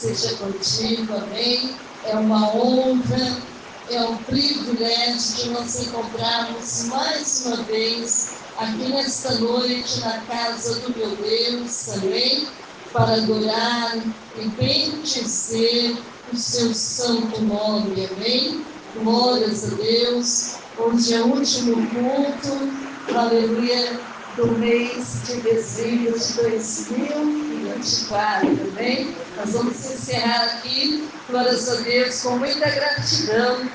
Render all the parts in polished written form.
seja contigo, amém? É uma honra, é um privilégio de nós encontrarmos mais uma vez aqui nesta noite na casa do meu Deus, amém? Para adorar e bendizer o seu santo nome, amém? Glórias a Deus. Hoje é o último culto, aleluia, do mês de dezembro de 2024, amém? Nós vamos encerrar aqui, glórias a Deus, com muita gratidão,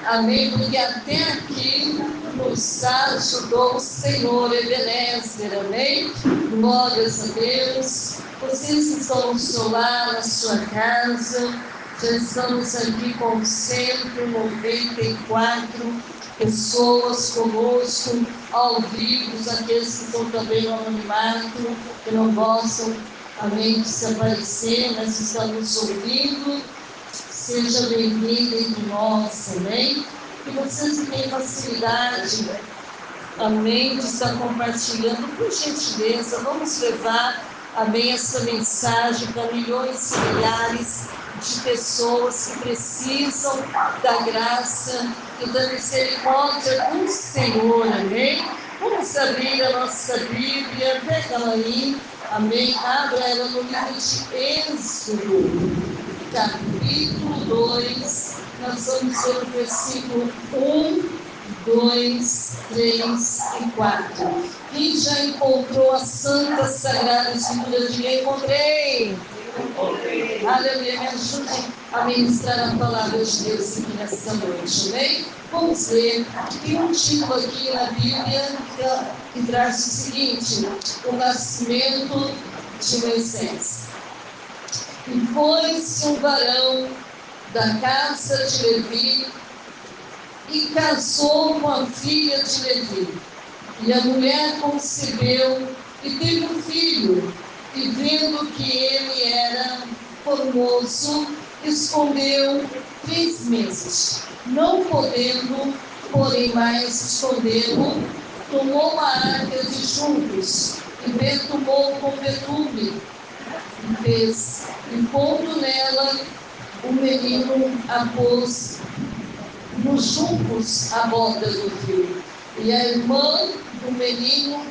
amém? Porque até aqui nos ajudou o Senhor Ebenezer, amém? Glórias a Deus. Vocês estão no seu lar, na sua casa, já estamos aqui com 194 pessoas conosco, ao vivo, aqueles que estão também no anonimato, que não gostam, amém, de se aparecer, mas estamos ouvindo. Seja bem-vindo entre nós, amém? Que vocês tenham facilidade, amém, de estar compartilhando, por gentileza, vamos levar, amém, essa mensagem para milhões e milhares de pessoas que precisam da graça e da misericórdia do Senhor, amém? Vamos abrir a nossa Bíblia, pega ela aí, amém? Abra ela no livro de Êxodo, capítulo 2, nós vamos ver o versículo 1, 2, 3 e 4. Quem já encontrou a Santa Sagrada Escritura? Diga: encontrei. Aleluia, me ajude a ministrar a palavra de Deus aqui nesta noite, amém? Vamos ler. Tem um título aqui na Bíblia que traz o seguinte: o nascimento de Moisés. E foi-se um varão da casa de Levi e casou com a filha de Levi. E a mulher concebeu e teve um filho, e vendo que ele era formoso, escondeu 3 meses. Não podendo, porém, mais escondê-lo, tomou uma arca de juncos e betumou com betume, e fez, e pondo nela o menino, a pôs nos juncos à borda do rio. E a irmã do menino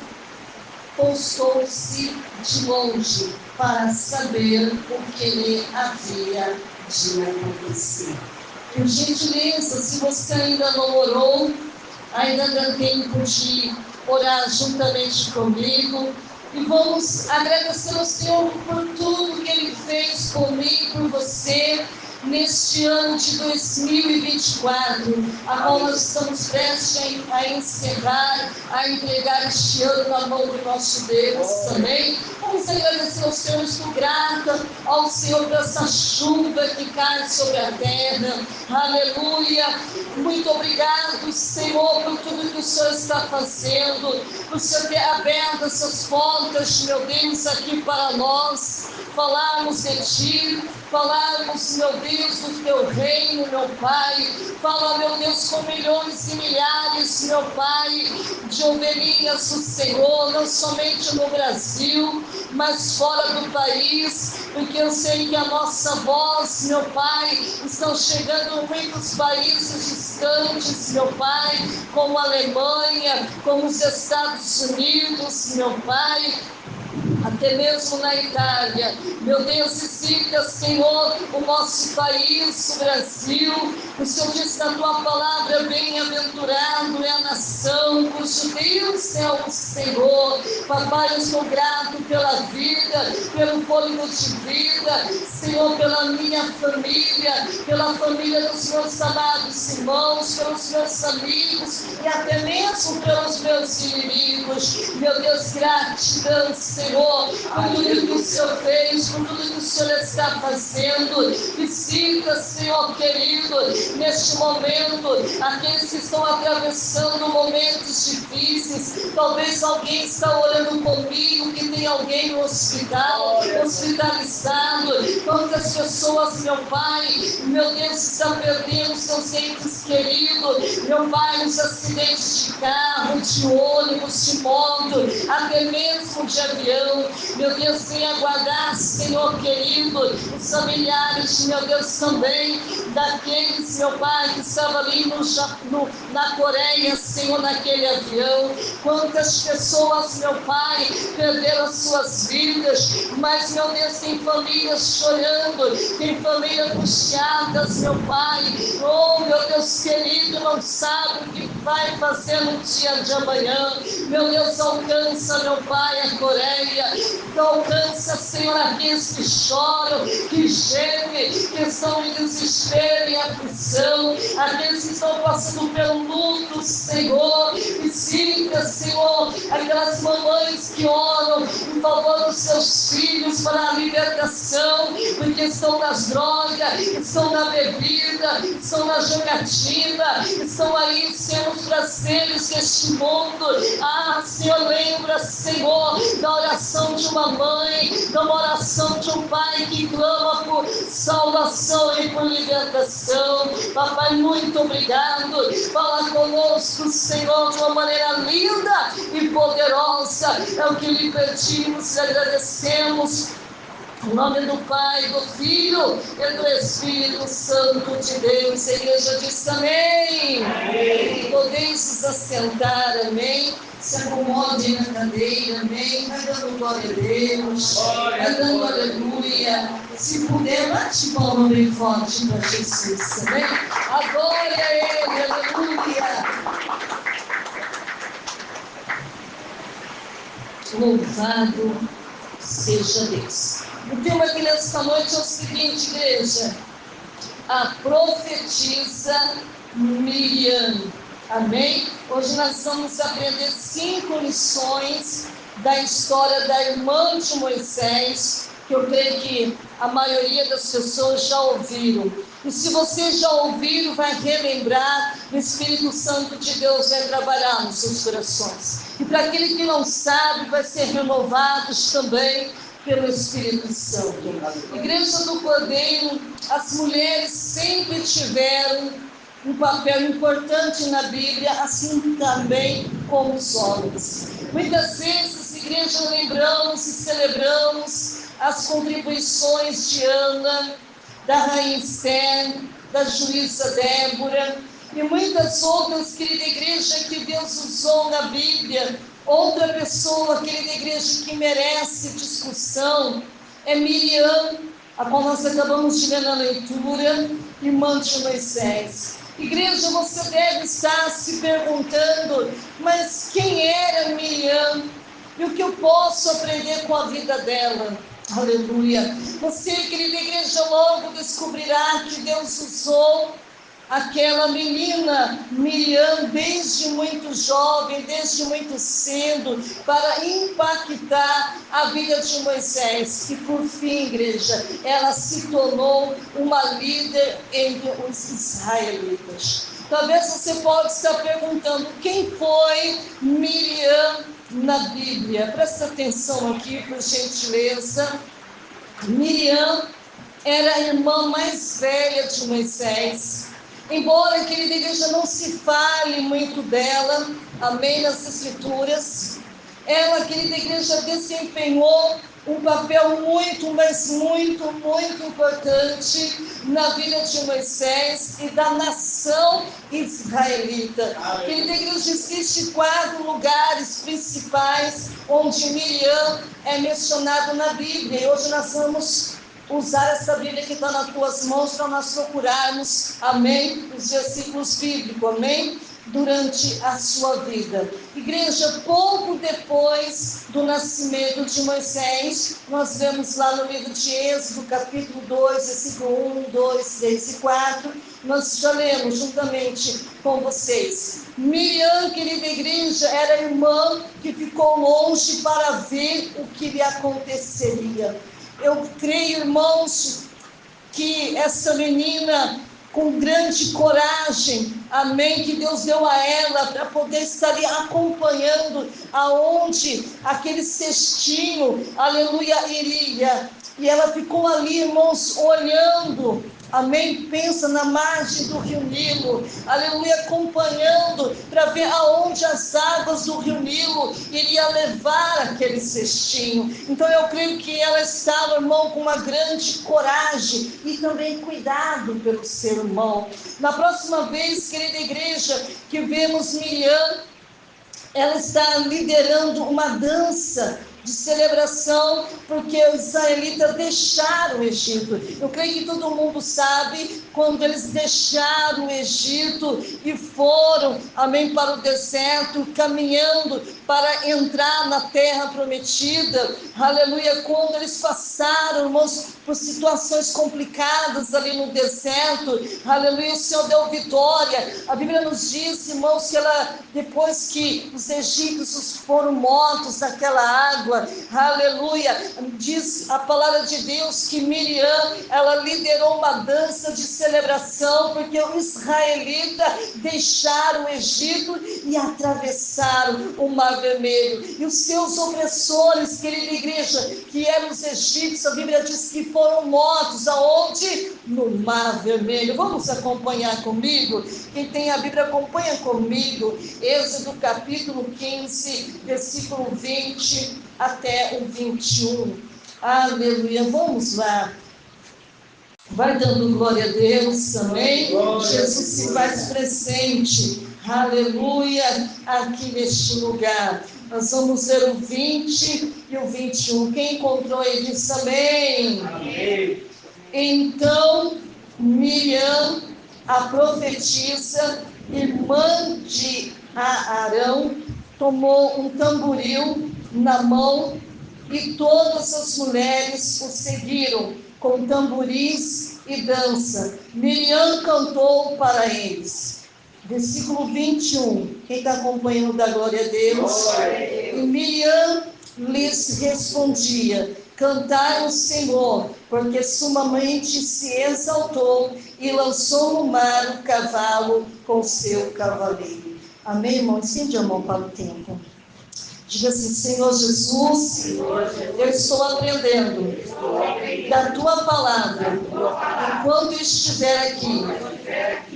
postou-se de longe para saber o que lhe havia de acontecer. Por gentileza, se você ainda não orou, ainda dá tempo de orar juntamente comigo. E vamos agradecer ao Senhor por tudo que Ele fez por mim e por você neste ano de 2024, a qual nós estamos prestes a encerrar, a entregar este ano na mão do nosso Deus também. Vamos agradecer ao Senhor, estou grata ao Senhor por essa chuva que cai sobre a terra, aleluia. Muito obrigado, Senhor, por tudo que o Senhor está fazendo, por Senhor ter aberto essas portas, meu Deus, aqui para nós, falarmos de Ti, falarmos, meu Deus, do Teu reino, meu Pai. Fala, meu Deus, com milhões e milhares, meu Pai, de ovelhinhas do Senhor, não somente no Brasil, mas fora do país, porque eu sei que a nossa voz, meu Pai, estão chegando em muitos países distantes, meu Pai, como a Alemanha, como os Estados Unidos, meu Pai, até mesmo na Itália. Meu Deus, visita, Senhor, o nosso país, o Brasil. O Senhor diz na Tua palavra: bem-aventurado é a nação cujo Deus é o Senhor. Papai, eu sou grato pela vida, pelo fôlego de vida, Senhor, pela minha família, pela família dos meus amados irmãos, pelos meus amigos e até mesmo pelos meus inimigos. Meu Deus, gratidão, Senhor, por tudo que o Senhor fez, por tudo que o Senhor está fazendo. Visita, Senhor querido, neste momento, aqueles que estão atravessando momentos difíceis. Talvez alguém está orando comigo, que tem alguém no hospital, hospitalizado. Quantas pessoas, meu Pai, meu Deus, estão perdendo seus entes queridos, meu Pai, nos acidentes de carro, de ônibus, de moto, até mesmo de avião. avião. Meu Deus, venha guardar, Senhor querido, os familiares, meu Deus, também daqueles, meu Pai, que estava ali na Coreia, Senhor, naquele avião. Quantas pessoas, meu Pai, perderam as suas vidas, mas, meu Deus, tem famílias chorando, tem famílias angustiadas, meu Pai. Oh, meu Deus querido, não sabe o que vai fazer no dia de amanhã. Meu Deus, alcança, meu Pai, a Coreia. Alcança, Senhor, aqueles que choram, que gemem, que estão em desespero e aflição, aqueles que estão passando pelo luto, Senhor. Visita, Senhor, aquelas mamães que oram em favor dos seus filhos para a libertação, porque estão nas drogas, estão na bebida, estão na jogatina, estão aí, Senhor, os prazeres deste mundo. Ah, Senhor, lembra, Senhor, da oração de uma mãe, da oração de um pai que clama por salvação e por libertação. Papai, muito obrigado. Fala conosco, Senhor, de uma maneira linda e poderosa. É o que lhe pedimos e agradecemos. Em nome do Pai, do Filho e do Espírito Santo de Deus. A igreja diz amém. Amém. Podeis nos assentar, amém. Se acomode na cadeira, amém. Vai dando glória a Deus, vai dando aleluia. Se puder, bate palma bem forte para Jesus, amém. Adore a Ele, aleluia. Louvado seja Deus. O tema aqui nesta noite é o seguinte, igreja: a profetisa Miriam. Amém? Hoje nós vamos aprender 5 lições da história da irmã de Moisés, que eu creio que a maioria das pessoas já ouviram. E se você já ouviram, vai relembrar, o Espírito Santo de Deus vai trabalhar nos seus corações. E para aquele que não sabe, vai ser renovados também pelo Espírito Santo. Igreja do Cordeiro, as mulheres sempre tiveram um papel importante na Bíblia, assim também como os homens. Muitas vezes, igreja, lembramos e celebramos as contribuições de Ana, da rainha Esther, da juíza Débora e muitas outras, querida igreja, que Deus usou na Bíblia. Outra pessoa, querida igreja, que merece discussão é Miriam, a qual nós acabamos de ler na leitura, irmã de Moisés. Igreja, você deve estar se perguntando, mas quem era Miriam? E o que eu posso aprender com a vida dela? Aleluia. Você, querida igreja, logo descobrirá que Deus usou aquela menina Miriam desde muito jovem, desde muito cedo, para impactar a vida de Moisés. E por fim, igreja, ela se tornou uma líder entre os israelitas. Talvez você possa estar perguntando, quem foi Miriam na Bíblia? Presta atenção aqui, por gentileza. Miriam era a irmã mais velha de Moisés. Embora, querida igreja, não se fale muito dela, amém, nas Escrituras, ela, querida igreja, desempenhou um papel muito, mas muito, muito importante na vida de Moisés e da nação israelita. Querida igreja, existem 4 lugares principais onde Miriam é mencionada na Bíblia, e hoje nós vamos usar essa Bíblia que está nas tuas mãos para nós procurarmos, amém, os versículos bíblicos, amém, durante a sua vida. Igreja, pouco depois do nascimento de Moisés, nós vemos lá no livro de Êxodo, capítulo 2, versículo 1, 2, 3 e 4, nós já lemos juntamente com vocês. Miriam, querida igreja, era a irmã que ficou longe para ver o que lhe aconteceria. Eu creio, irmãos, que essa menina, com grande coragem, amém, que Deus deu a ela para poder estar ali acompanhando aonde aquele cestinho, aleluia, iria. E ela ficou ali, irmãos, olhando amém, pensa na margem do rio Nilo, aleluia, acompanhando para ver aonde as águas do rio Nilo iria levar aquele cestinho. Então eu creio que ela estava, irmão, com uma grande coragem e também cuidado pelo seu irmão. Na próxima vez, querida igreja, que vemos Miriam, ela está liderando uma dança de celebração, porque os israelitas deixaram o Egito. Eu creio que todo mundo sabe, quando eles deixaram o Egito e foram, amém, para o deserto, caminhando para entrar na terra prometida, aleluia, quando eles passaram, irmãos, por situações complicadas ali no deserto, aleluia, o Senhor deu vitória. A Bíblia nos diz, irmãos, que ela, depois que os egípcios foram mortos naquela água, aleluia, diz a palavra de Deus que Miriam, ela liderou uma dança de celebração, porque os israelitas deixaram o Egito e atravessaram o Mar Vermelho, e os seus opressores, querida igreja, que eram os egípcios, a Bíblia diz que foram mortos, aonde? No Mar Vermelho. Vamos acompanhar comigo? Quem tem a Bíblia, acompanha comigo. Êxodo capítulo 15, versículo 20 até o 21. Aleluia, vamos lá. Vai dando glória a Deus, amém? Jesus se faz presente, aleluia, aqui neste lugar. Nós vamos ver o 20 e o 21. Quem encontrou aí diz amém. Amém. Então Miriam, a profetisa, irmã de Arão, tomou um tamboril na mão e todas as mulheres o seguiram com tamboris e dança. Miriam cantou para eles. Versículo 21. Quem está acompanhando da glória a Deus? E Miriam lhes respondia: cantai o Senhor, porque sumamente se exaltou e lançou no mar o cavalo com seu cavaleiro. Amém, irmão? Estende a mão para o tempo. Diga assim: Senhor Jesus, eu estou aprendendo da Tua palavra. Enquanto estiver aqui,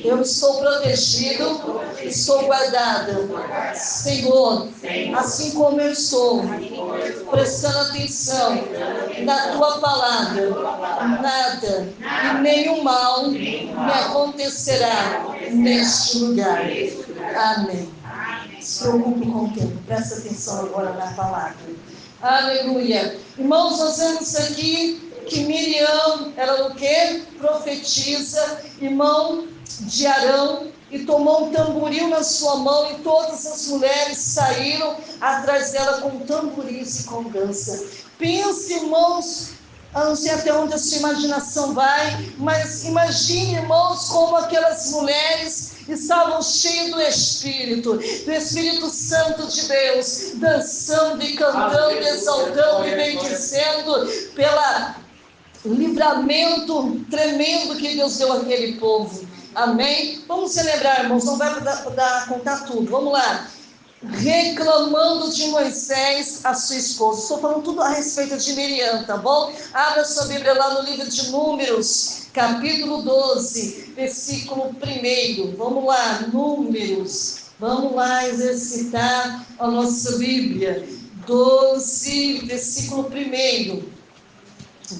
eu estou protegido, estou guardada. Senhor, assim como eu estou prestando atenção na Tua palavra, nada e nenhum mal me acontecerá neste lugar. Amém. Se preocupe com o tempo, presta atenção agora na palavra. Aleluia. Irmãos, nós vemos aqui que Miriam era o quê? Profetisa, irmão de Arão, e tomou um tamboril na sua mão, e todas as mulheres saíram atrás dela com tamboris e com dança. Pense, irmãos, eu não sei até onde a sua imaginação vai, mas imagine, irmãos, como aquelas mulheres estavam cheios do Espírito Santo de Deus, dançando e cantando, exaltando e bendizendo pelo livramento tremendo que Deus deu àquele povo. Amém? Vamos celebrar, irmãos, não vai dar contar tudo, vamos lá. Reclamando de Moisés, a sua esposa. Estou falando tudo a respeito de Miriam, tá bom? Abra sua Bíblia lá no livro de Números, capítulo 12, versículo 1. Vamos lá, Números. Vamos lá exercitar a nossa Bíblia. 12, versículo 1.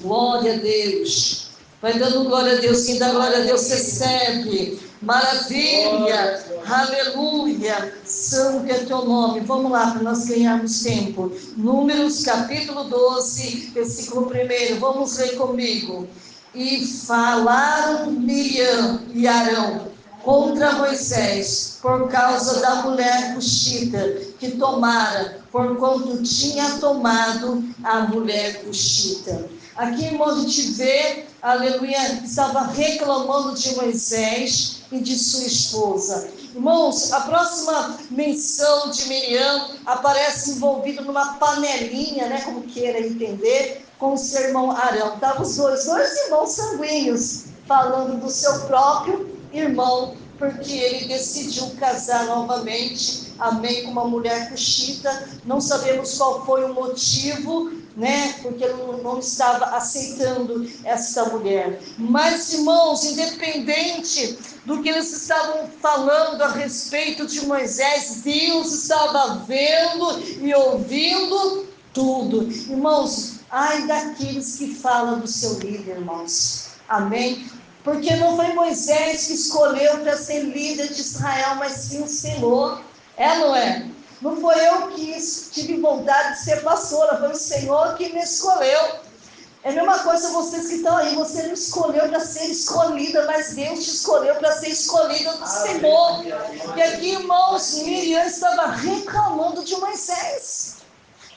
Glória a Deus. Vai dando glória a Deus. Quem dá glória a Deus recebe. Maravilha. Aleluia. Santo é teu nome. Vamos lá para nós ganharmos tempo. Números capítulo 12, versículo 1. Vamos ler comigo. E falaram Miriam e Arão contra Moisés por causa da mulher cuxita que tomara, porquanto tinha tomado a mulher cuxita. Aqui, irmão, a gente vê, aleluia, estava reclamando de Moisés e de sua esposa. Irmãos, a próxima menção de Miriam aparece envolvido numa panelinha, né, como queira entender, com o seu irmão Arão. Estavam os dois irmãos sanguíneos falando do seu próprio irmão, porque ele decidiu casar novamente, amém, com uma mulher cuxita. Não sabemos qual foi o motivo né? Porque não estava aceitando esta mulher. Mas, irmãos, independente do que eles estavam falando a respeito de Moisés, Deus estava vendo e ouvindo tudo. Irmãos, ai daqueles que falam do seu líder, irmãos. Amém? Porque não foi Moisés que escolheu para ser líder de Israel, mas sim o Senhor. Não é? Não foi eu que tive vontade de ser pastora, foi o Senhor que me escolheu. É a mesma coisa vocês que estão aí, você não escolheu para ser escolhida, mas Deus te escolheu para ser escolhida do Senhor. E aqui, irmãos, Miriam estava reclamando de Moisés.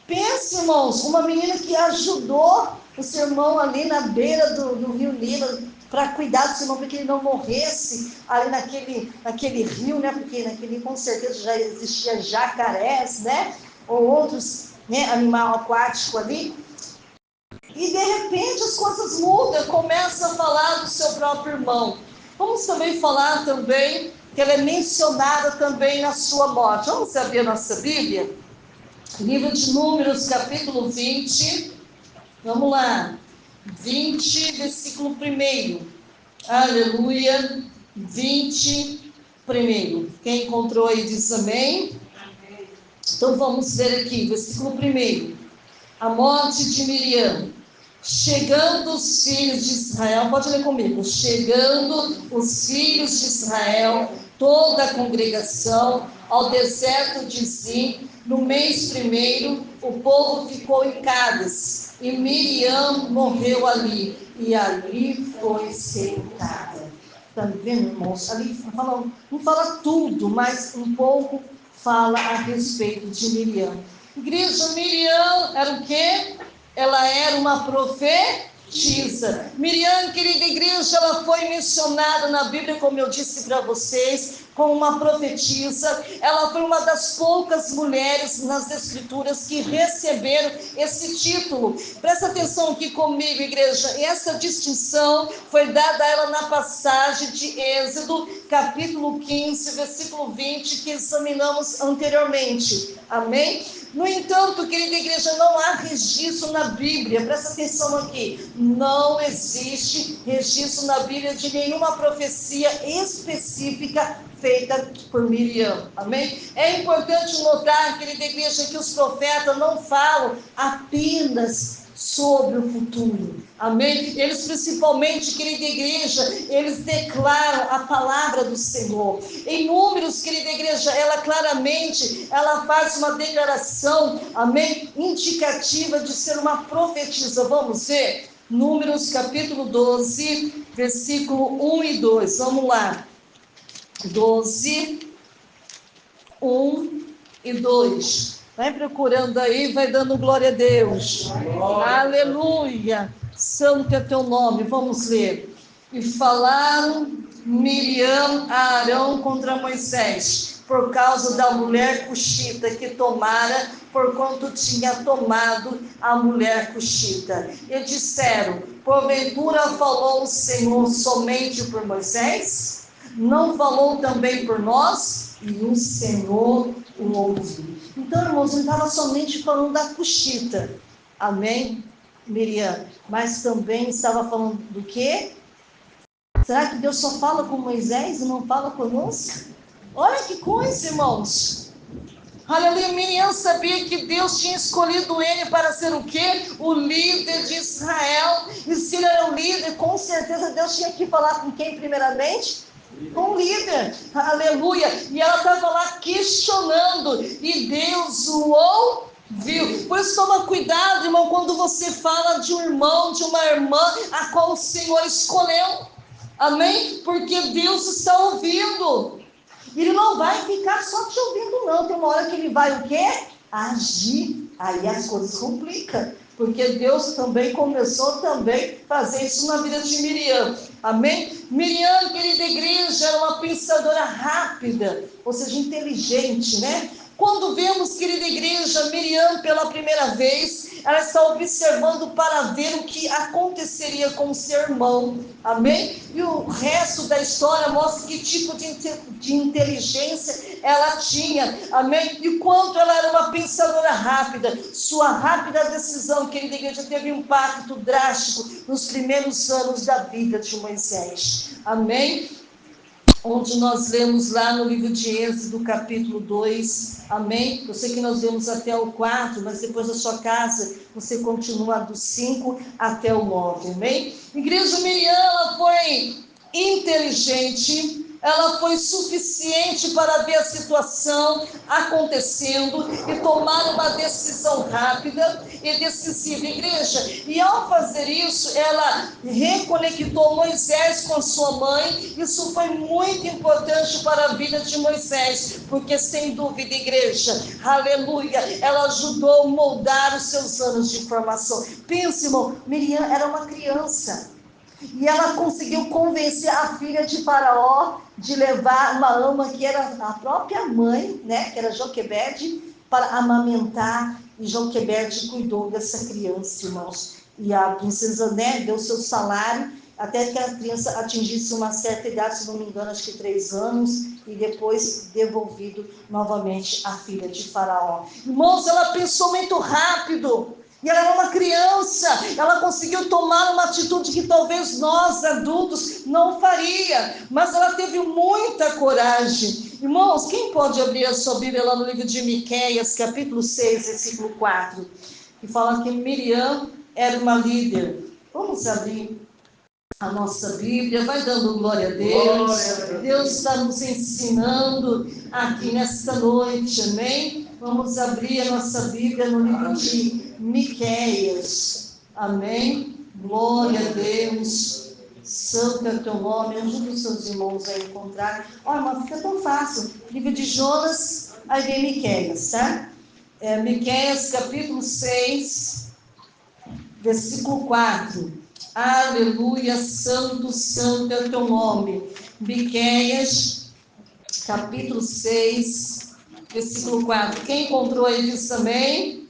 Pense, irmãos, uma menina que ajudou o seu irmão ali na beira do rio Nilo, para cuidar do seu irmão, para que ele não morresse ali naquele rio, né? Porque naquele rio com certeza já existia jacarés, né? Ou outros, né, animal aquático ali. E de repente as coisas mudam, começa a falar do seu próprio irmão. Vamos também falar também que ela é mencionada também na sua morte. Vamos abrir a nossa Bíblia? Livro de Números, capítulo 20. Vamos lá. 20, versículo 1. Aleluia. 20, 1. Quem encontrou aí diz amém. Então vamos ver aqui, versículo 1. A morte de Miriam. Chegando os filhos de Israel, pode ler comigo. Chegando os filhos de Israel, toda a congregação, ao deserto de Zim, no mês 1, o povo ficou em Cádiz, e Miriam morreu ali, e ali foi sepultada. Está vendo, irmãos? Ali não fala tudo, mas um pouco fala a respeito de Miriam. Igreja, Miriam era o quê? Ela era uma profetisa. Miriam, querida igreja, ela foi mencionada na Bíblia, como eu disse para vocês, como uma profetisa. Ela foi uma das poucas mulheres nas escrituras que receberam esse título. Presta atenção aqui comigo, igreja. Essa distinção foi dada a ela na passagem de Êxodo, capítulo 15, versículo 20, que examinamos anteriormente. Amém? No entanto, querida igreja, não há registro na Bíblia, presta atenção aqui, não existe registro na Bíblia de nenhuma profecia específica feita por Miriam, amém? É importante notar, querida igreja, que os profetas não falam apenas sobre o futuro, amém? Eles principalmente, querida igreja, eles declaram a palavra do Senhor. Em Números, querida igreja, ela claramente, ela faz uma declaração, amém? Indicativa de ser uma profetisa. Vamos ver? Números capítulo 12, versículo 1 e 2, vamos lá. 12, 1 e 2. Vai procurando aí, vai dando glória a Deus. Glória. Aleluia. Santo é teu nome. Vamos ler. E falaram Miriam a Arão contra Moisés, por causa da mulher cuxita que tomara, porquanto tinha tomado a mulher cuxita. E disseram: porventura falou o Senhor somente por Moisés? Não falou também por nós? E o Senhor o ouviu. Então, irmãos, não estava somente falando da cuxita, amém, Miriam? Mas também estava falando do quê? Será que Deus só fala com Moisés e não fala conosco? Olha que coisa, irmãos. Aleluia, Miriam sabia que Deus tinha escolhido ele para ser o quê? O líder de Israel. E se ele era o líder, com certeza Deus tinha que falar com quem primeiramente? Com o líder, aleluia. E ela estava lá questionando, e Deus o ouviu. Por isso toma cuidado, irmão, quando você fala de um irmão, de uma irmã, a qual o Senhor escolheu, amém? Porque Deus está ouvindo. Ele não vai ficar só te ouvindo, não. Tem uma hora que ele vai o quê? Agir. Aí as coisas complicam. Porque Deus também começou também a fazer isso na vida de Miriam. Amém? Miriam, querida igreja, era uma pensadora rápida, ou seja, inteligente, né? Quando vemos, querida igreja, Miriam pela primeira vez, ela está observando para ver o que aconteceria com o seu irmão, amém? E o resto da história mostra que tipo de inteligência ela tinha, amém? E o quanto ela era uma pensadora rápida. Sua rápida decisão, querida igreja, teve um impacto drástico nos primeiros anos da vida de Moisés, amém? Onde nós lemos lá no livro de Êxodo, capítulo 2, amém? Eu sei que nós lemos até o 4, mas depois da sua casa, você continua do 5 até o 9, amém? Igreja, Miriam, ela foi inteligente, ela foi suficiente para ver a situação acontecendo e tomar uma decisão rápida e decisiva, igreja. E ao fazer isso, ela reconectou Moisés com sua mãe. Isso foi muito importante para a vida de Moisés, porque sem dúvida, igreja, aleluia, ela ajudou a moldar os seus anos de formação. Pense, irmão, Miriam era uma criança. E ela conseguiu convencer a filha de Faraó de levar uma ama que era a própria mãe, né, que era Joquebede, para amamentar. E Joquebede cuidou dessa criança, irmãos. E a princesa, né, deu seu salário até que a criança atingisse uma certa idade, se não me engano, acho que 3 anos, e depois devolvido novamente à filha de Faraó. Irmãos, ela pensou muito rápido. E ela era uma criança, ela conseguiu tomar uma atitude que talvez nós, adultos, não faria, mas ela teve muita coragem. Irmãos, quem pode abrir a sua Bíblia lá no livro de Miqueias, capítulo 6, versículo 4, que fala que Miriam era uma líder. Vamos abrir a nossa Bíblia, vai dando glória a Deus. Deus está nos ensinando aqui nesta noite, amém? Vamos abrir a nossa Bíblia no livro de Miqueias, amém? Glória a Deus, santo é o teu nome. Ajude os seus irmãos a encontrar. Olha, mas fica tão fácil, livro de Jonas, aí vem Miqueias, tá? Miqueias capítulo 6, versículo 4. Aleluia, santo, santo é o teu nome. Miqueias, capítulo 6, versículo 4. Quem encontrou aí diz amém?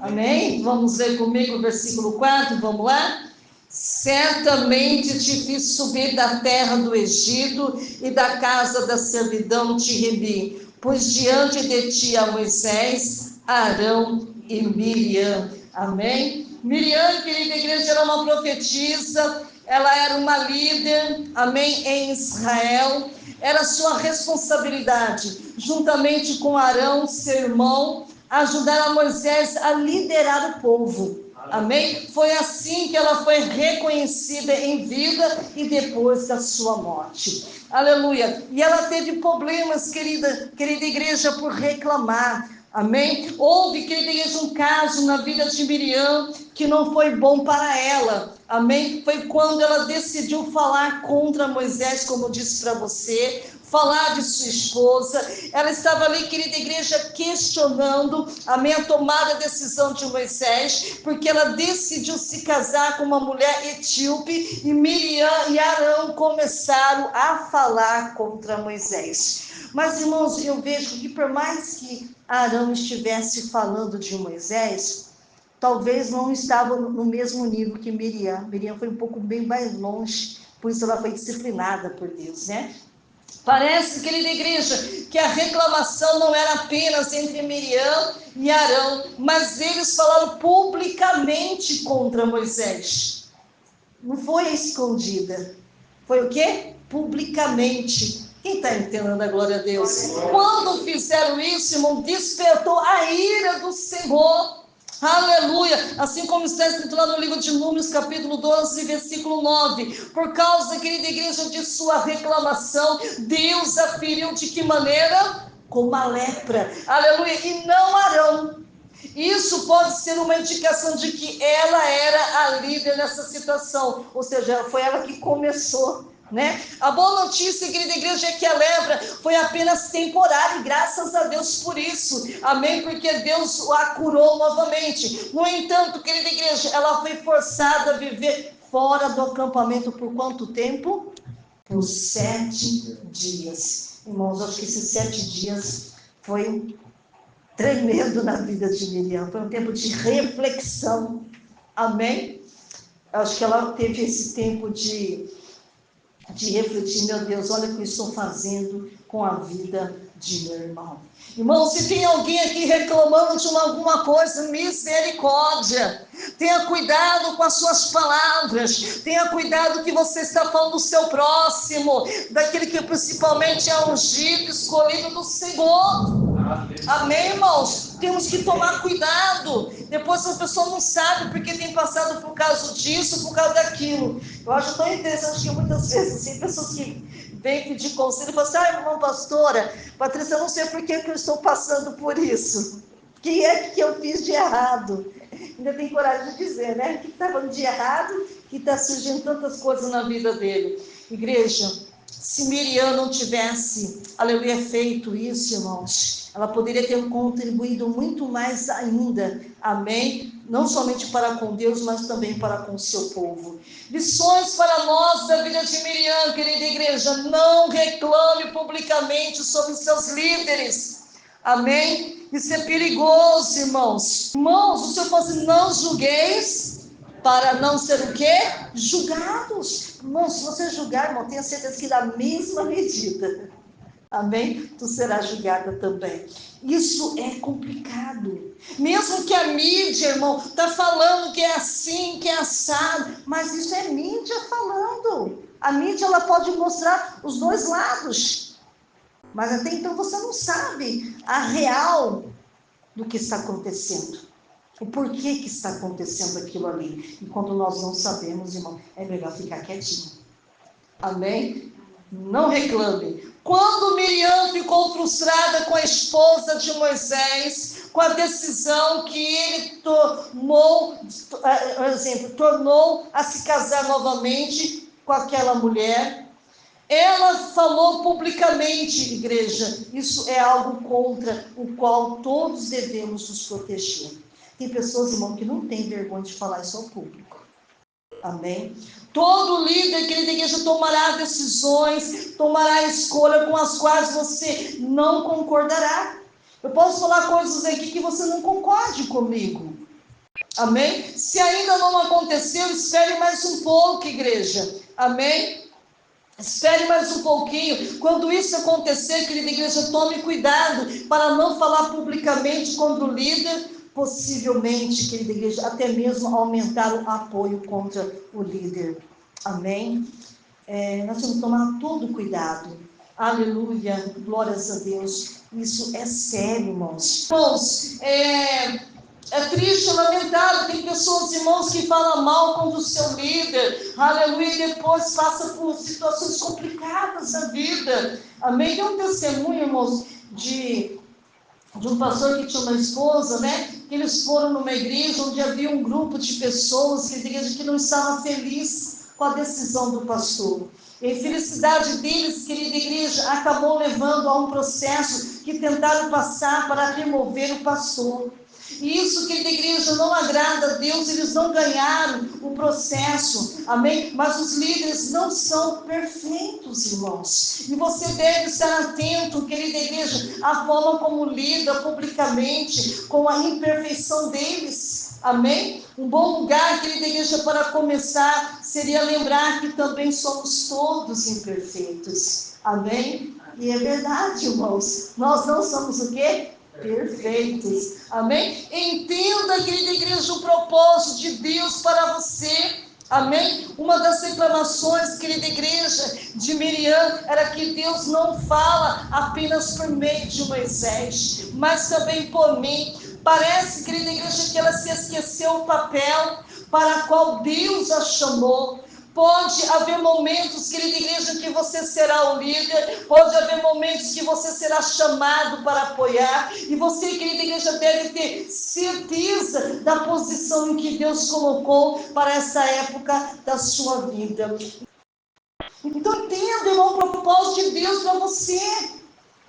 Amém? Vamos ler comigo o versículo 4, vamos lá? Certamente te fiz subir da terra do Egito e da casa da servidão te remi, pois diante de ti há Moisés, Arão e Miriam. Amém? Miriam, querida igreja, era uma profetisa, ela era uma líder, amém, em Israel. Era sua responsabilidade, juntamente com Arão, seu irmão, ajudar a Moisés a liderar o povo. Amém? Foi assim que ela foi reconhecida em vida e depois da sua morte. Aleluia. E ela teve problemas, querida igreja, por reclamar. Amém? Houve, querida igreja, um caso na vida de Miriam que não foi bom para ela. Amém? Foi quando ela decidiu falar contra Moisés, como eu disse para você, falar de sua esposa. Ela estava ali, querida igreja, questionando, amém, a tomada de decisão de Moisés, porque ela decidiu se casar com uma mulher etíope, e Miriam e Arão começaram a falar contra Moisés. Mas, irmãos, eu vejo que por mais que Arão estivesse falando de Moisés, talvez não estava no mesmo nível que Miriam. Miriam foi um pouco bem mais longe, por isso ela foi disciplinada por Deus, né? Parece, querida igreja, que a reclamação não era apenas entre Miriam e Arão, mas eles falaram publicamente contra Moisés. Não foi escondida. Foi o quê? Publicamente. Quem está entendendo a glória a Deus? Quando fizeram isso, irmão, despertou a ira do Senhor. Aleluia, assim como está escrito lá no livro de Números, capítulo 12, versículo 9, por causa, querida igreja, de sua reclamação, Deus a feriu de que maneira? Com uma lepra, aleluia, e não Arão. Isso pode ser uma indicação de que ela era a líder nessa situação, ou seja, foi ela que começou, né? A boa notícia, querida igreja, é que a lepra foi apenas temporária, e graças a Deus por isso, amém, porque Deus a curou novamente. No entanto, querida igreja, ela foi forçada a viver fora do acampamento por quanto tempo? Por 7 dias. Irmãos, acho que esses 7 dias foi tremendo na vida de Miriam. Foi um tempo de reflexão. Amém? Acho que ela teve esse tempo de refletir, meu Deus, olha o que eu estou fazendo com a vida de meu irmão. Irmão, se tem alguém aqui reclamando de alguma coisa, misericórdia. Tenha cuidado com as suas palavras. Tenha cuidado que você está falando do seu próximo, daquele que principalmente é ungido, escolhido do Senhor. Amém, irmãos? Temos que tomar cuidado. Depois a pessoa não sabe porque tem passado por causa disso, por causa daquilo. Eu acho tão interessante que muitas vezes assim, pessoas que vêm pedir conselho e falam assim, irmã pastora, Patrícia, eu não sei por que eu estou passando por isso. O que é que eu fiz de errado? Ainda tem coragem de dizer, né? O que está falando de errado, que está surgindo tantas coisas na vida dele. Igreja, se Miriam não tivesse, aleluia, feito isso, irmãos, ela poderia ter contribuído muito mais ainda, amém? Não somente para com Deus, mas também para com o seu povo. Lições para nós da vida de Miriam, querida igreja: não reclame publicamente sobre os seus líderes, amém? Isso é perigoso, irmãos. Irmãos, o Senhor falou assim, não julgueis para não ser o quê? Julgados. Irmão, se você julgar, irmão, tenha certeza que na mesma medida, amém? Tu serás julgada também. Isso é complicado. Mesmo que a mídia, irmão, está falando que é assim, que é assado, mas isso é mídia falando. A mídia, ela pode mostrar os dois lados, mas até então você não sabe a real do que está acontecendo. O porquê que está acontecendo aquilo ali. E quando nós não sabemos, irmão, é melhor ficar quietinho. Amém? Não reclame. Quando Miriam ficou frustrada com a esposa de Moisés, com a decisão que ele tomou, tornou a se casar novamente com aquela mulher, ela falou publicamente, igreja, isso é algo contra o qual todos devemos nos proteger. Tem pessoas, irmão, que não têm vergonha de falar isso ao público. Amém? Todo líder, querida igreja, tomará decisões, tomará escolha com as quais você não concordará. Eu posso falar coisas aqui que você não concorde comigo. Amém? Se ainda não aconteceu, espere mais um pouco, igreja. Amém? Espere mais um pouquinho. Quando isso acontecer, querida igreja, tome cuidado para não falar publicamente contra o líder. Possivelmente, querida igreja, até mesmo aumentar o apoio contra o líder. Amém? Nós temos que tomar todo cuidado. Aleluia, glórias a Deus. Isso é sério, irmãos. Irmãos, é triste, é lamentável, tem pessoas, irmãos, que falam mal contra o seu líder, aleluia, e depois passa por situações complicadas na vida, amém? Tem um testemunho, irmãos, de um pastor que tinha uma esposa, né, que eles foram numa igreja onde havia um grupo de pessoas, que não estavam felizes com a decisão do pastor. E a infelicidade deles, querida igreja, acabou levando a um processo que tentaram passar para remover o pastor. E isso, querida igreja, não agrada a Deus, eles não ganharam o processo, amém? Mas os líderes não são perfeitos, irmãos. E você deve estar atento, querida igreja, à forma como lida publicamente com a imperfeição deles, amém? Um bom lugar, querida igreja, para começar, seria lembrar que também somos todos imperfeitos, amém? E é verdade, irmãos, nós não somos o quê? Perfeitos, amém? Entenda, querida igreja, o propósito de Deus para você, amém? Uma das reclamações, querida igreja, de Miriam, era que Deus não fala apenas por meio de Moisés, mas também por mim. Parece, querida igreja, que ela se esqueceu o papel para o qual Deus a chamou. Pode haver momentos, querida igreja, que você será o líder, pode haver momentos que você será chamado para apoiar, e você, querida igreja, deve ter certeza da posição em que Deus colocou para essa época da sua vida. Então entenda, irmão, o propósito de Deus para você.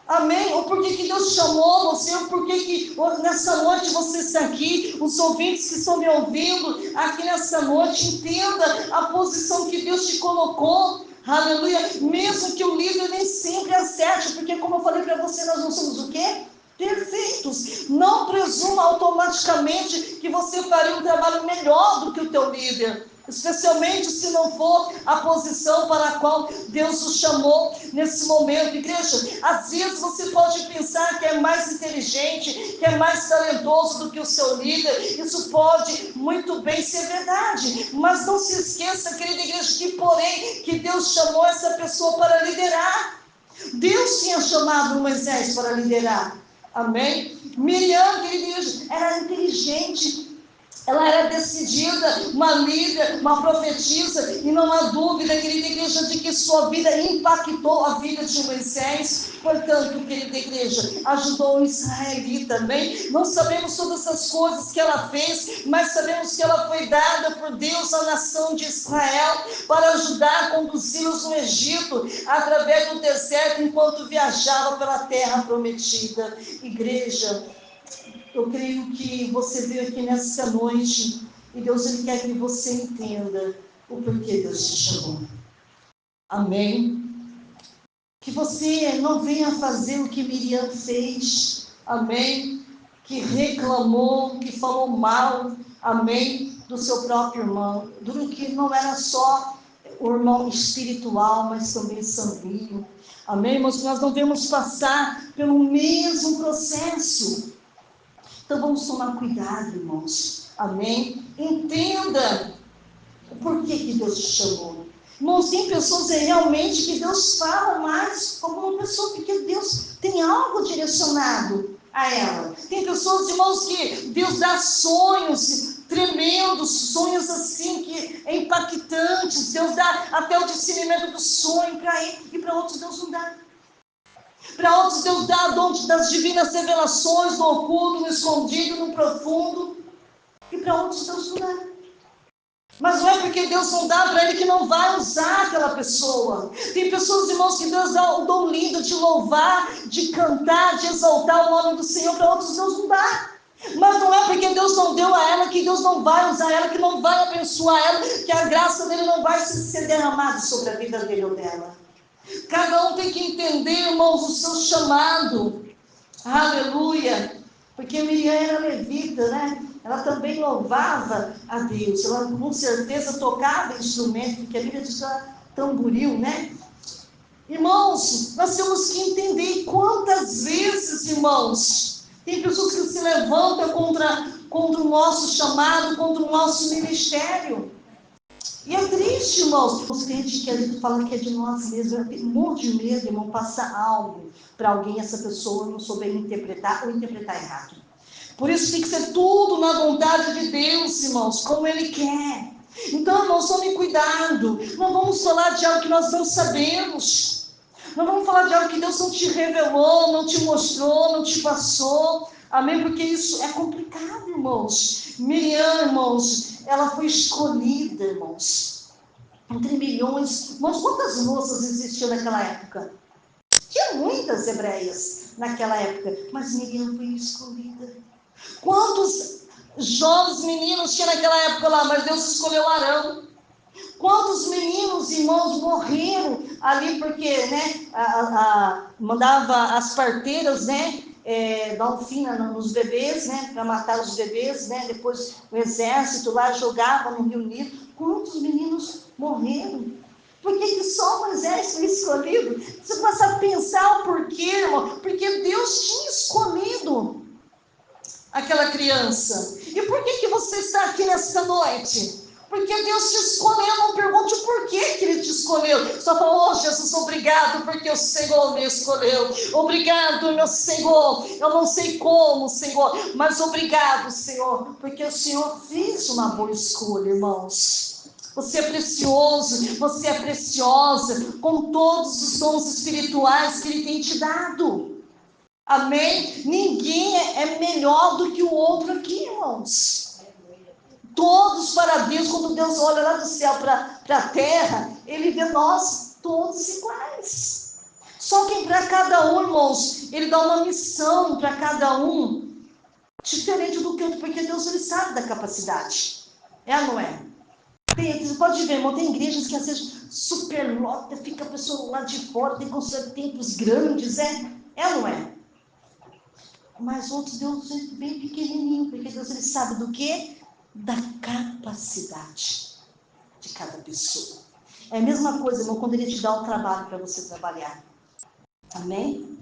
Amém? O porquê que Deus chamou você, o porquê que nessa noite você está aqui, os ouvintes que estão me ouvindo aqui nessa noite, entenda a posição que Deus te colocou, aleluia, mesmo que o líder nem sempre acerte, porque como eu falei para você, nós não somos o quê? perfeitos. Não presuma automaticamente que você faria um trabalho melhor do que o teu líder, especialmente se não for a posição para a qual Deus o chamou nesse momento. Igreja, às vezes você pode pensar que é mais inteligente, que é mais talentoso do que o seu líder. Isso pode muito bem ser verdade, mas não se esqueça, querida igreja, que porém, que Deus chamou essa pessoa para liderar. Deus tinha chamado Moisés para liderar. Amém? Miriam, querida igreja, era inteligente. Ela era decidida, uma líder, uma profetisa, e não há dúvida, querida igreja, de que sua vida impactou a vida de Moisés. Portanto, querida igreja, ajudou o israelita também. Não sabemos todas as coisas que ela fez, mas sabemos que ela foi dada por Deus à nação de Israel para ajudar a conduzi-los no Egito, através do deserto, enquanto viajava pela terra prometida. Igreja, eu creio que você veio aqui nessa noite e Deus ele quer que você entenda o porquê Deus te chamou. Amém? Que você não venha fazer o que Miriam fez. Amém? Que reclamou, que falou mal, amém, do seu próprio irmão. Do que não era só o irmão espiritual, mas também sanguíneo. Amém, irmãos? Nós não devemos passar pelo mesmo processo. Então vamos tomar cuidado, irmãos. Amém? Entenda o porquê que Deus te chamou. Irmãos, tem pessoas realmente que Deus fala mais como uma pessoa, porque Deus tem algo direcionado a ela. Tem pessoas, irmãos, que Deus dá sonhos tremendos, sonhos assim que é impactantes. Deus dá até o discernimento do sonho para ele, e para outros Deus não dá. Para outros Deus dá o dom das divinas revelações, no oculto, no escondido, no profundo. E para outros Deus não dá. Mas não é porque Deus não dá para ele que não vai usar aquela pessoa. Tem pessoas, irmãos, que Deus dá o dom lindo de louvar, de cantar, de exaltar o nome do Senhor. Para outros Deus não dá. Mas não é porque Deus não deu a ela que Deus não vai usar ela, que não vai abençoar ela, que a graça dele não vai ser derramada sobre a vida dele ou dela. Cada um tem que entender, irmãos, o seu chamado. Aleluia. Porque Miriam era levita, né? Ela também louvava a Deus. Ela com certeza tocava instrumento, porque a Bíblia diz que era tamboril, né? Irmãos, nós temos que entender quantas vezes, irmãos, tem pessoas que se levantam contra o nosso chamado, contra o nosso ministério. E é triste, irmãos. Os crentes que a gente fala que é de nós mesmos, tem um monte de medo, irmão, passar algo para alguém, essa pessoa não souber interpretar ou interpretar errado. Por isso tem que ser tudo na vontade de Deus, irmãos, como Ele quer. Então, irmãos, tome cuidado. Não vamos falar de algo que nós não sabemos. Não vamos falar de algo que Deus não te revelou, não te mostrou, não te passou. Amém? Porque isso é complicado, irmãos. Miriam, irmãos, ela foi escolhida, irmãos, entre milhões. Irmãos, quantas moças existiam naquela época? Tinha muitas hebreias naquela época, mas Miriam foi escolhida. Quantos jovens meninos tinha naquela época lá, mas Deus escolheu Arão. Quantos meninos, irmãos, morreram ali porque, né, mandava as parteiras, né, dar um fim nos bebês, né, para matar os bebês, né, depois o exército lá jogava no Rio Nilo. Quantos meninos morreram? Por que só Moisés foi escolhido? Você começa a pensar o porquê, irmão. Porque Deus tinha escolhido aquela criança. E por que você está aqui nessa noite? Porque Deus te escolheu. Não pergunte o porquê que Ele te escolheu. Só fala: oh Jesus, obrigado porque o Senhor me escolheu. Obrigado, meu Senhor. Eu não sei como, Senhor, mas obrigado, Senhor, porque o Senhor fez uma boa escolha, irmãos. Você é precioso, você é preciosa, com todos os dons espirituais que Ele tem te dado. Amém? Ninguém é melhor do que o outro aqui, irmãos. Todos para Deus, quando Deus olha lá do céu para a terra, Ele vê nós todos iguais. Só que para cada um, irmãos, Ele dá uma missão para cada um, diferente do que outro, porque Deus Ele sabe da capacidade. É ou não é? Você pode ver, irmão, tem igrejas que às vezes superlota, fica a pessoa lá de fora, tem templos grandes, é ou não é? mas outros Deus bem pequenininho, porque Deus ele sabe do quê? Da capacidade de cada pessoa. É a mesma coisa, irmão, quando ele te dá um trabalho para você trabalhar. Amém?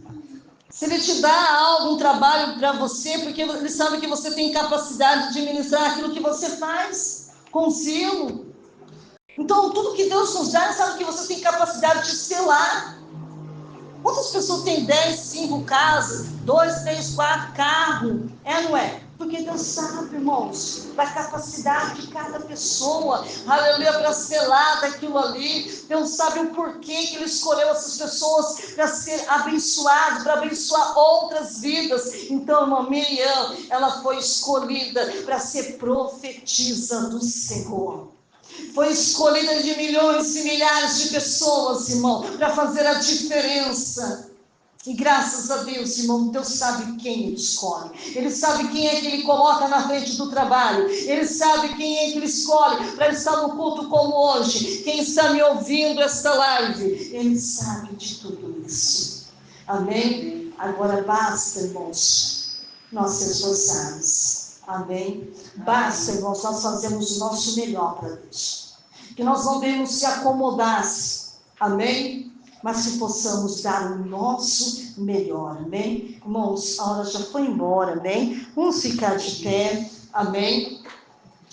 Se ele te dá algo, um trabalho para você, porque ele sabe que você tem capacidade de ministrar aquilo que você faz com zelo. Então, tudo que Deus nos dá, ele sabe que você tem capacidade de selar. Quantas pessoas têm 10, 5 casas, 2, 3, 4 carros? É, não é? Porque Deus sabe, irmãos, da capacidade de cada pessoa, aleluia, para selar daquilo ali. Deus sabe o porquê que Ele escolheu essas pessoas para ser abençoado, para abençoar outras vidas. Então, irmã Miriam, ela foi escolhida para ser profetisa do Senhor. Foi escolhida de milhões e milhares de pessoas, irmão, para fazer a diferença. E graças a Deus, irmão, Deus sabe quem Ele escolhe. Ele sabe quem é que Ele coloca na frente do trabalho. Ele sabe quem é que Ele escolhe para estar no culto como hoje. Quem está me ouvindo esta live, Ele sabe de tudo isso. Amém? Agora basta, irmãos, nós esforçarmos. Amém? Basta, irmãos, nós fazemos o nosso melhor para Deus. Que nós não devemos se acomodar. Amém? Mas que possamos dar o nosso melhor. Amém? Irmãos, a hora já foi embora. Amém? Vamos ficar de pé. Amém?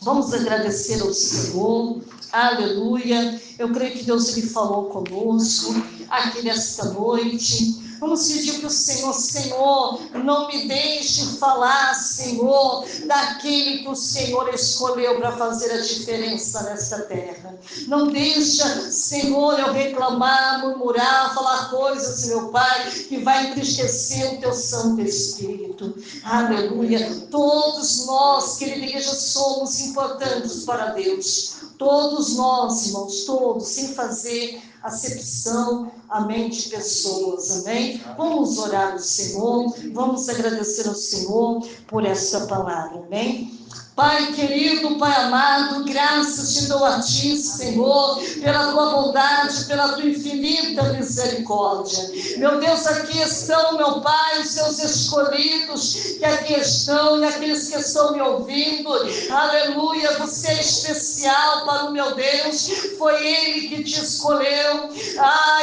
Vamos agradecer ao Senhor. Aleluia. Eu creio que Deus Ele falou conosco aqui nesta noite. Vamos pedir para o Senhor, Senhor, não me deixe falar, Senhor, daquele que o Senhor escolheu para fazer a diferença nesta terra. Não deixa, Senhor, eu reclamar, murmurar, falar coisas, meu Pai, que vai entristecer o Teu Santo Espírito. Aleluia. Todos nós, querida igreja, somos importantes para Deus. Todos nós, irmãos, todos, sem fazer acepção, amém, de pessoas, amém? Vamos orar ao Senhor, vamos agradecer ao Senhor por essa palavra, amém? Pai querido, Pai amado, graças te dou a Ti, Senhor, pela Tua bondade, pela Tua infinita misericórdia. Meu Deus, aqui estão, meu Pai, os Seus escolhidos, que aqui estão, e aqueles que estão me ouvindo, aleluia, você é especial para o meu Deus, foi Ele que te escolheu,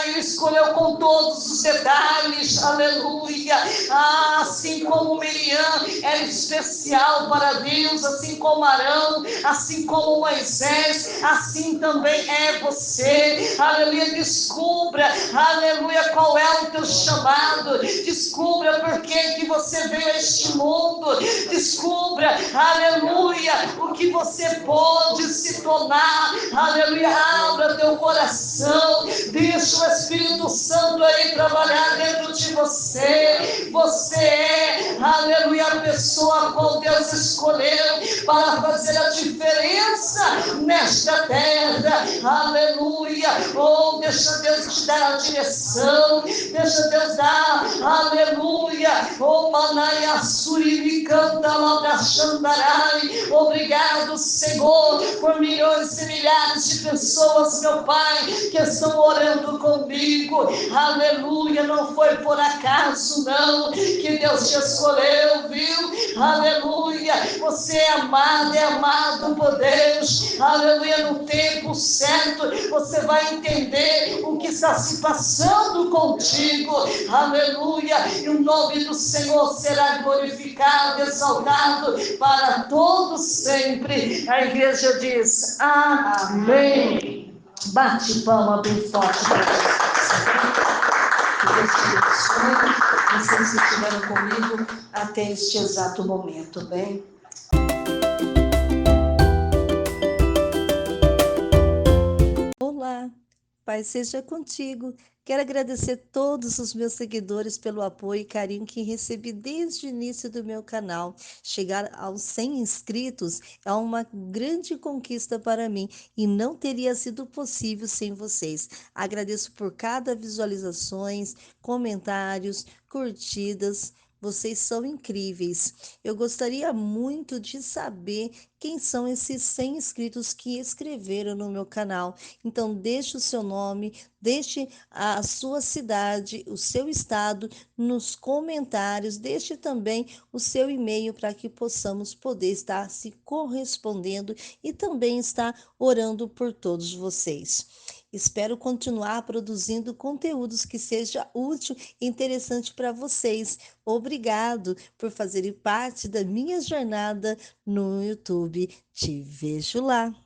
Ele escolheu com todos os detalhes, aleluia, assim como Miriam era especial para Deus, assim como Arão, assim como Moisés, assim também é você, aleluia, descubra, aleluia, qual é o teu chamado, descubra por que você veio a este mundo, descubra, aleluia, o que você pode se tornar, aleluia, abra teu coração, deixa o Espírito Santo aí trabalhar dentro de você, você é, aleluia, a pessoa a qual Deus escolheu para fazer a diferença nesta terra, aleluia, deixa Deus te dar a direção, deixa Deus dar, aleluia, Manaia Surimi canta lá Xandarai, obrigado Senhor, por milhões e milhares de pessoas, meu Pai, que estão orando comigo, aleluia, não foi por acaso não, que Deus te escolheu, viu, aleluia, você é amado por Deus, aleluia, no tempo certo, você vai entender o que está se passando contigo, aleluia, e o nome do Senhor será glorificado, exaltado para todos sempre. A igreja diz, amém. Bate palma bem forte para Deus. Que Deus te abençoe, vocês que estiveram comigo até este exato momento, bem? Olá, Pai seja contigo. Quero agradecer todos os meus seguidores pelo apoio e carinho que recebi desde o início do meu canal. Chegar aos 100 inscritos é uma grande conquista para mim e não teria sido possível sem vocês. Agradeço por cada visualizações, comentários, curtidas. Vocês são incríveis. Eu gostaria muito de saber quem são esses 100 inscritos que escreveram no meu canal. Então, deixe o seu nome, deixe a sua cidade, o seu estado nos comentários, deixe também o seu e-mail para que possamos poder estar se correspondendo e também estar orando por todos vocês. Espero continuar produzindo conteúdos que seja útil e interessante para vocês. Obrigado por fazerem parte da minha jornada no YouTube. Te vejo lá.